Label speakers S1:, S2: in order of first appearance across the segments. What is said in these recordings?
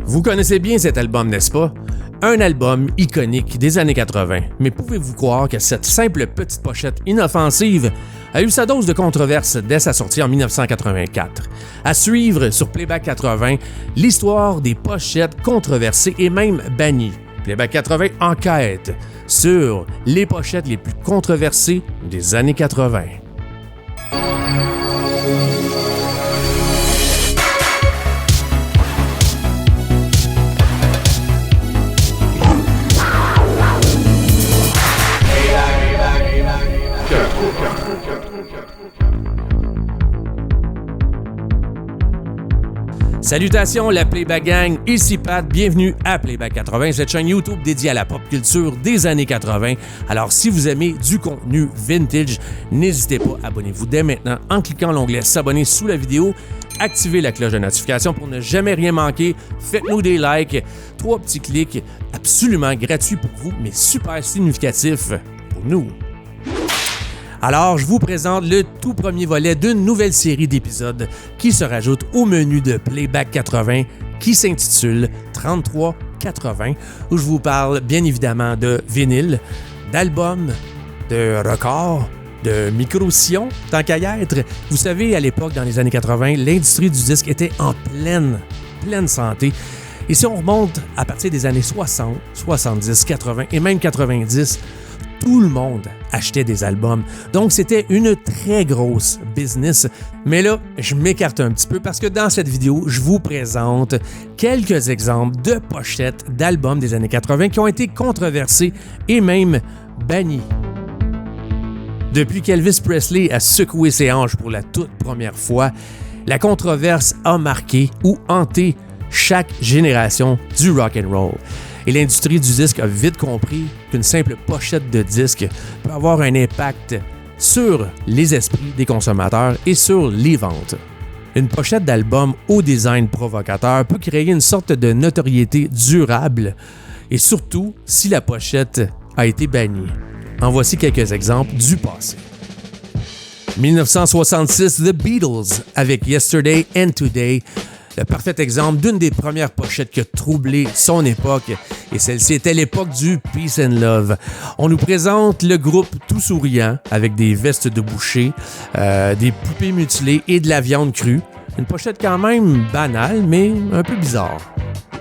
S1: Vous connaissez bien cet album, n'est-ce pas? Un album iconique des années 80, mais pouvez-vous croire que cette simple petite pochette inoffensive a eu sa dose de controverse dès sa sortie en 1984. À suivre sur Playback 80, l'histoire des pochettes controversées et même bannies. Playback 80 enquête sur les pochettes les plus controversées des années 80. Salutations la Playback Gang, ici Pat, bienvenue à Playback 80, cette chaîne YouTube dédiée à la pop culture des années 80. Alors si vous aimez du contenu vintage, n'hésitez pas, abonnez-vous dès maintenant en cliquant l'onglet s'abonner sous la vidéo, activez la cloche de notification pour ne jamais rien manquer, faites-nous des likes, 3 petits clics absolument gratuits pour vous, mais super significatifs pour nous. Alors, je vous présente le tout premier volet d'une nouvelle série d'épisodes qui se rajoute au menu de Playback 80 qui s'intitule 3380, où je vous parle bien évidemment de vinyle, d'albums, de records, de micro-sillons, tant qu'à y être. Vous savez, à l'époque, dans les années 80, l'industrie du disque était en pleine santé. Et si on remonte à partir des années 60, 70, 80 et même 90, tout le monde achetait des albums. Donc, c'était une très grosse business. Mais là, je m'écarte un petit peu parce que dans cette vidéo, je vous présente quelques exemples de pochettes d'albums des années 80 qui ont été controversés et même bannis. Depuis qu'Elvis Presley a secoué ses hanches pour la toute première fois, la controverse a marqué ou hanté chaque génération du rock and roll. Et l'industrie du disque a vite compris qu'une simple pochette de disque peut avoir un impact sur les esprits des consommateurs et sur les ventes. Une pochette d'album au design provocateur peut créer une sorte de notoriété durable, et surtout si la pochette a été bannie. En voici quelques exemples du passé. 1966, The Beatles avec Yesterday and Today. Le parfait exemple d'une des premières pochettes qui a troublé son époque, et celle-ci était l'époque du Peace and Love. On nous présente le groupe tout souriant avec des vestes de boucher, des poupées mutilées et de la viande crue. Une pochette quand même banale, mais un peu bizarre.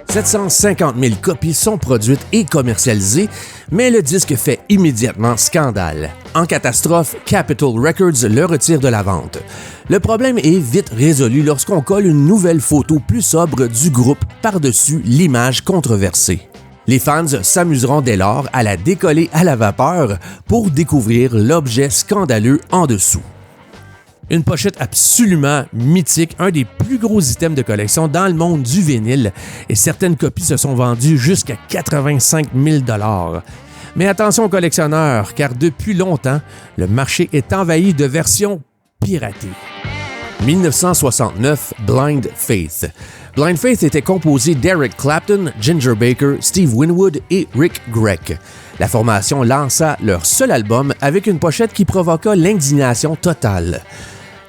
S1: 750 000 copies sont produites et commercialisées, mais le disque fait immédiatement scandale. En catastrophe, Capitol Records le retire de la vente. Le problème est vite résolu lorsqu'on colle une nouvelle photo plus sobre du groupe par-dessus l'image controversée. Les fans s'amuseront dès lors à la décoller à la vapeur pour découvrir l'objet scandaleux en dessous. Une pochette absolument mythique, un des plus gros items de collection dans le monde du vinyle, et certaines copies se sont vendues jusqu'à 85 000 $. Mais attention aux collectionneurs, car depuis longtemps, le marché est envahi de versions piratées. 1969, Blind Faith. Blind Faith était composé d'Eric Clapton, Ginger Baker, Steve Winwood et Rick Gregg. La formation lança leur seul album avec une pochette qui provoqua l'indignation totale.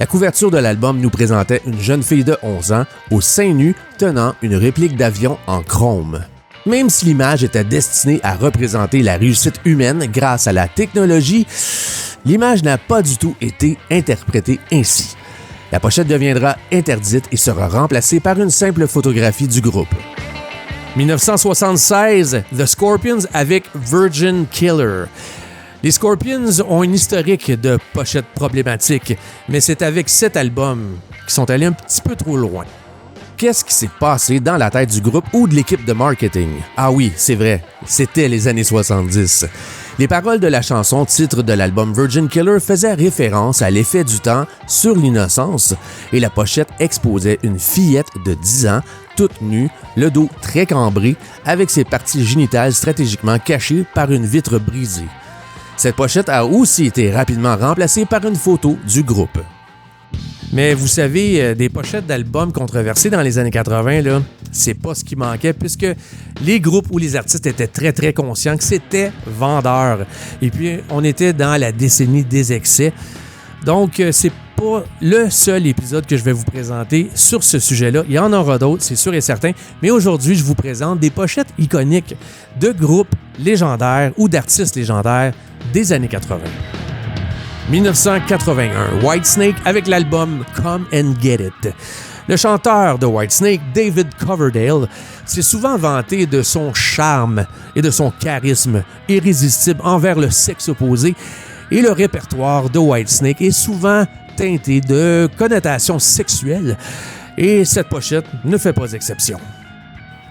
S1: La couverture de l'album nous présentait une jeune fille de 11 ans aux seins nus tenant une réplique d'avion en chrome. Même si l'image était destinée à représenter la réussite humaine grâce à la technologie, l'image n'a pas du tout été interprétée ainsi. La pochette deviendra interdite et sera remplacée par une simple photographie du groupe. 1976, The Scorpions avec Virgin Killer. Les Scorpions ont une historique de pochettes problématiques, mais c'est avec cet album qu'ils sont allés un petit peu trop loin. Qu'est-ce qui s'est passé dans la tête du groupe ou de l'équipe de marketing? Ah oui, c'est vrai, c'était les années 70. Les paroles de la chanson titre de l'album Virgin Killer faisaient référence à l'effet du temps sur l'innocence et la pochette exposait une fillette de 10 ans, toute nue, le dos très cambré, avec ses parties génitales stratégiquement cachées par une vitre brisée. Cette pochette a aussi été rapidement remplacée par une photo du groupe. Mais vous savez, des pochettes d'albums controversées dans les années 80, là, c'est pas ce qui manquait puisque les groupes ou les artistes étaient très conscients que c'était vendeur. Et puis, on était dans la décennie des excès. Donc, c'est pas le seul épisode que je vais vous présenter sur ce sujet-là. Il y en aura d'autres, c'est sûr et certain. Mais aujourd'hui, je vous présente des pochettes iconiques de groupes légendaires ou d'artistes légendaires des années 80. 1981, Whitesnake avec l'album Come and Get It. Le chanteur de Whitesnake, David Coverdale, s'est souvent vanté de son charme et de son charisme irrésistible envers le sexe opposé, et le répertoire de Whitesnake est souvent teinté de connotations sexuelles, et cette pochette ne fait pas exception.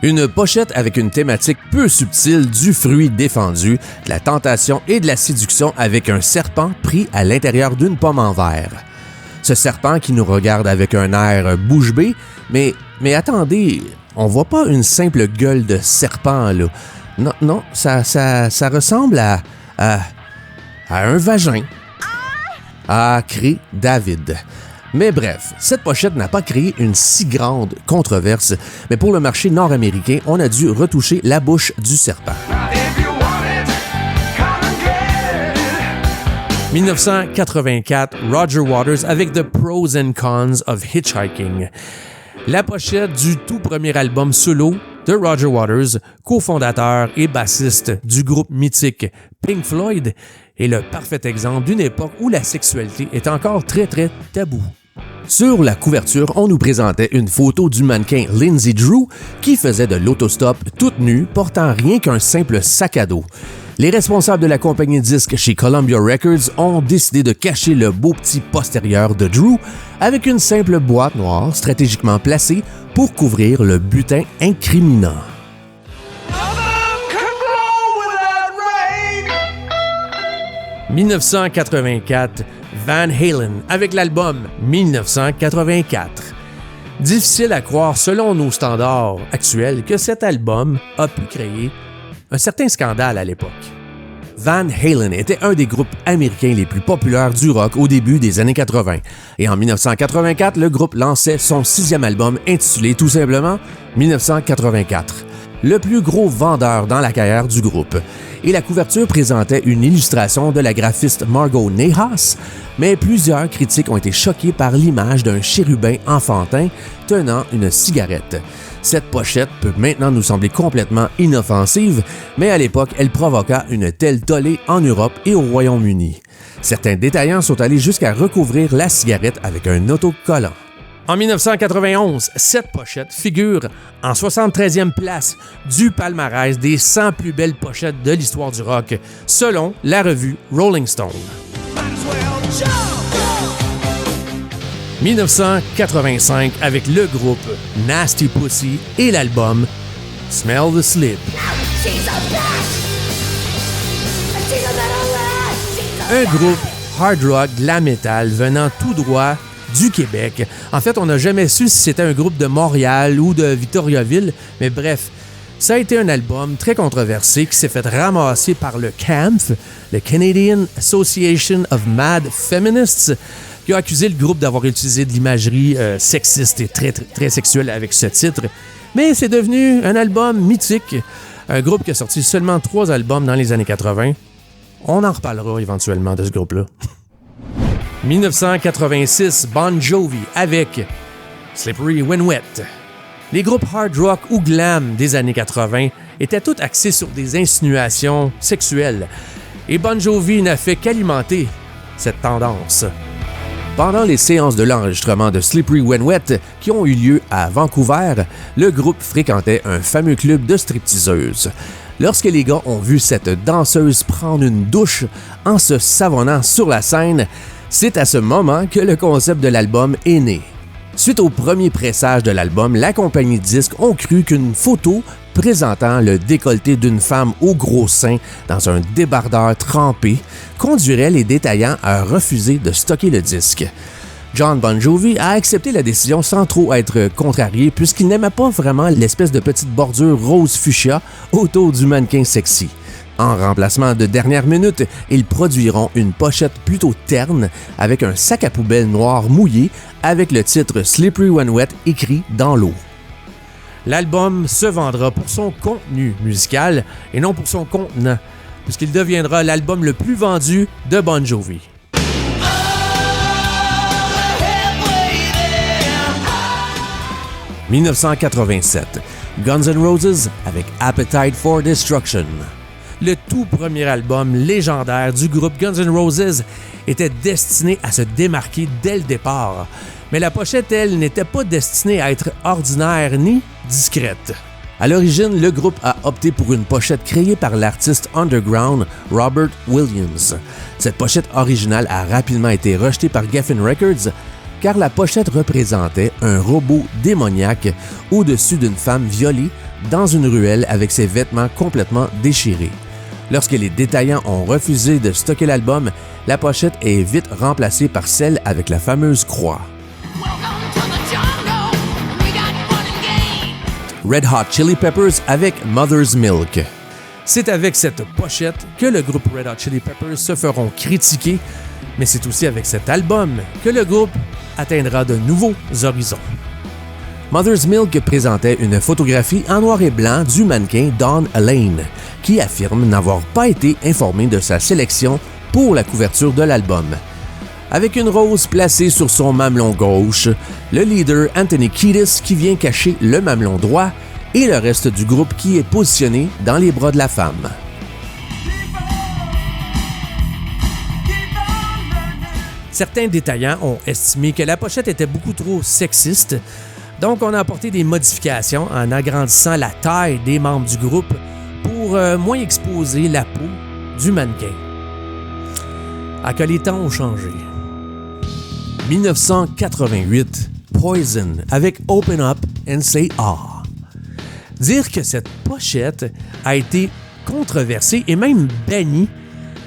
S1: Une pochette avec une thématique peu subtile du fruit défendu, de la tentation et de la séduction avec un serpent pris à l'intérieur d'une pomme en verre. Ce serpent qui nous regarde avec un air bouche bée, mais attendez, on voit pas une simple gueule de serpent là. Non, ça ressemble à un vagin. A créé David. Mais bref, cette pochette n'a pas créé une si grande controverse, mais pour le marché nord-américain, on a dû retoucher la bouche du serpent. 1984, Roger Waters avec The Pros and Cons of Hitchhiking. La pochette du tout premier album solo de Roger Waters, cofondateur et bassiste du groupe mythique Pink Floyd, est le parfait exemple d'une époque où la sexualité est encore très tabou. Sur la couverture, on nous présentait une photo du mannequin Lindsay Drew qui faisait de l'autostop toute nue, portant rien qu'un simple sac à dos. Les responsables de la compagnie de disques chez Columbia Records ont décidé de cacher le beau petit postérieur de Drew avec une simple boîte noire stratégiquement placée pour couvrir le butin incriminant. « 1984, Van Halen avec l'album 1984. Difficile à croire selon nos standards actuels que cet album a pu créer un certain scandale à l'époque. Van Halen était un des groupes américains les plus populaires du rock au début des années 80. Et en 1984, le groupe lançait son 6e album intitulé tout simplement 1984. Le plus gros vendeur dans la carrière du groupe. Et la couverture présentait une illustration de la graphiste Margot Nehas, mais plusieurs critiques ont été choqués par l'image d'un chérubin enfantin tenant une cigarette. Cette pochette peut maintenant nous sembler complètement inoffensive, mais à l'époque, elle provoqua une telle tollée en Europe et au Royaume-Uni. Certains détaillants sont allés jusqu'à recouvrir la cigarette avec un autocollant. En 1991, cette pochette figure en 73e place du palmarès des 100 plus belles pochettes de l'histoire du rock, selon la revue Rolling Stone. 1985 avec le groupe Nasty Pussy et l'album Smell the Slip. Un groupe hard rock glam metal venant tout droit du Québec. En fait, on n'a jamais su si c'était un groupe de Montréal ou de Victoriaville, mais bref, ça a été un album très controversé qui s'est fait ramasser par le CAMF, le Canadian Association of Mad Feminists, qui a accusé le groupe d'avoir utilisé de l'imagerie sexiste et très sexuelle avec ce titre. Mais c'est devenu un album mythique, un groupe qui a sorti seulement 3 albums dans les années 80. On en reparlera éventuellement de ce groupe-là. 1986, Bon Jovi avec Slippery When Wet. Les groupes hard rock ou glam des années 80 étaient tous axés sur des insinuations sexuelles, et Bon Jovi n'a fait qu'alimenter cette tendance. Pendant les séances de l'enregistrement de Slippery When Wet qui ont eu lieu à Vancouver, le groupe fréquentait un fameux club de stripteaseuses. Lorsque les gars ont vu cette danseuse prendre une douche en se savonnant sur la scène, c'est à ce moment que le concept de l'album est né. Suite au premier pressage de l'album, la compagnie de disques ont cru qu'une photo présentant le décolleté d'une femme au gros sein dans un débardeur trempé conduirait les détaillants à refuser de stocker le disque. John Bon Jovi a accepté la décision sans trop être contrarié puisqu'il n'aimait pas vraiment l'espèce de petite bordure rose fuchsia autour du mannequin sexy. En remplacement de dernière minute, ils produiront une pochette plutôt terne avec un sac à poubelle noir mouillé avec le titre Slippery When Wet écrit dans l'eau. L'album se vendra pour son contenu musical et non pour son contenant, puisqu'il deviendra l'album le plus vendu de Bon Jovi. 1987, Guns N' Roses avec Appetite for Destruction. Le tout premier album légendaire du groupe Guns N' Roses était destiné à se démarquer dès le départ, mais la pochette, elle, n'était pas destinée à être ordinaire ni discrète. À l'origine, le groupe a opté pour une pochette créée par l'artiste underground Robert Williams. Cette pochette originale a rapidement été rejetée par Geffen Records car la pochette représentait un robot démoniaque au-dessus d'une femme violée dans une ruelle avec ses vêtements complètement déchirés. Lorsque les détaillants ont refusé de stocker l'album, la pochette est vite remplacée par celle avec la fameuse croix. Red Hot Chili Peppers avec Mother's Milk. C'est avec cette pochette que le groupe Red Hot Chili Peppers se feront critiquer, mais c'est aussi avec cet album que le groupe atteindra de nouveaux horizons. Mother's Milk présentait une photographie en noir et blanc du mannequin Dawn Lane, qui affirme n'avoir pas été informé de sa sélection pour la couverture de l'album. Avec une rose placée sur son mamelon gauche, le leader Anthony Kiedis qui vient cacher le mamelon droit et le reste du groupe qui est positionné dans les bras de la femme. Certains détaillants ont estimé que la pochette était beaucoup trop sexiste, donc on a apporté des modifications en agrandissant la taille des membres du groupe pour moins exposer la peau du mannequin. À que les temps ont changé. 1988, Poison avec Open Up and Say Ah. Dire que cette pochette a été controversée et même bannie,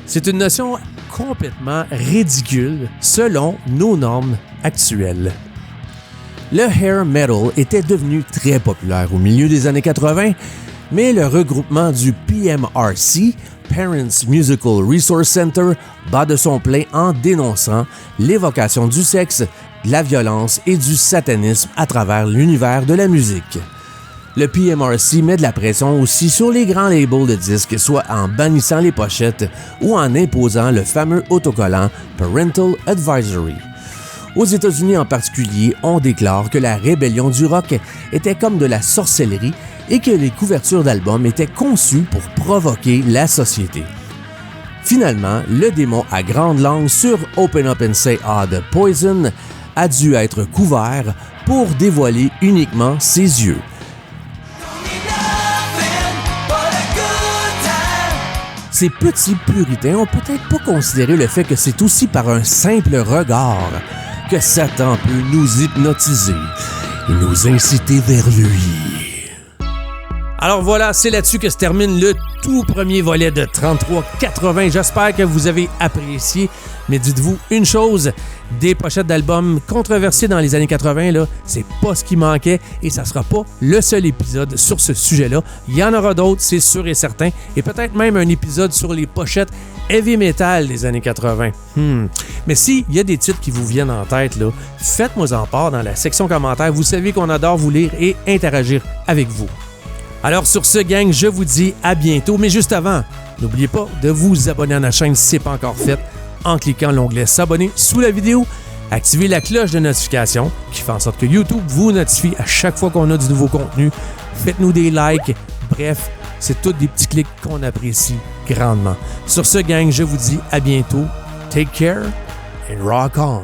S1: c'est une notion complètement ridicule selon nos normes actuelles. Le hair metal était devenu très populaire au milieu des années 80, mais le regroupement du PMRC, Parents Musical Resource Center, bat de son plein en dénonçant l'évocation du sexe, de la violence et du satanisme à travers l'univers de la musique. Le PMRC met de la pression aussi sur les grands labels de disques, soit en bannissant les pochettes ou en imposant le fameux autocollant Parental Advisory. Aux États-Unis en particulier, on déclare que la rébellion du rock était comme de la sorcellerie et que les couvertures d'albums étaient conçues pour provoquer la société. Finalement, le démon à grande langue sur Open Up and Say Ah de Poison a dû être couvert pour dévoiler uniquement ses yeux. Ces petits puritains ont peut-être pas considéré le fait que c'est aussi par un simple regard que Satan peut nous hypnotiser et nous inciter vers lui. Alors voilà, c'est là-dessus que se termine le tout premier volet de 3380. J'espère que vous avez apprécié, mais dites-vous une chose, des pochettes d'albums controversées dans les années 80, là, c'est pas ce qui manquait et ça sera pas le seul épisode sur ce sujet-là. Il y en aura d'autres, c'est sûr et certain, et peut-être même un épisode sur les pochettes heavy metal des années 80. Mais s'il y a des titres qui vous viennent en tête, là, faites-moi en part dans la section commentaires. Vous savez qu'on adore vous lire et interagir avec vous. Alors sur ce, gang, je vous dis à bientôt. Mais juste avant, n'oubliez pas de vous abonner à notre chaîne si ce n'est pas encore fait en cliquant l'onglet s'abonner sous la vidéo. Activez la cloche de notification qui fait en sorte que YouTube vous notifie à chaque fois qu'on a du nouveau contenu. Faites-nous des likes. Bref, c'est tous des petits clics qu'on apprécie grandement. Sur ce, gang, je vous dis à bientôt. Take care and rock on.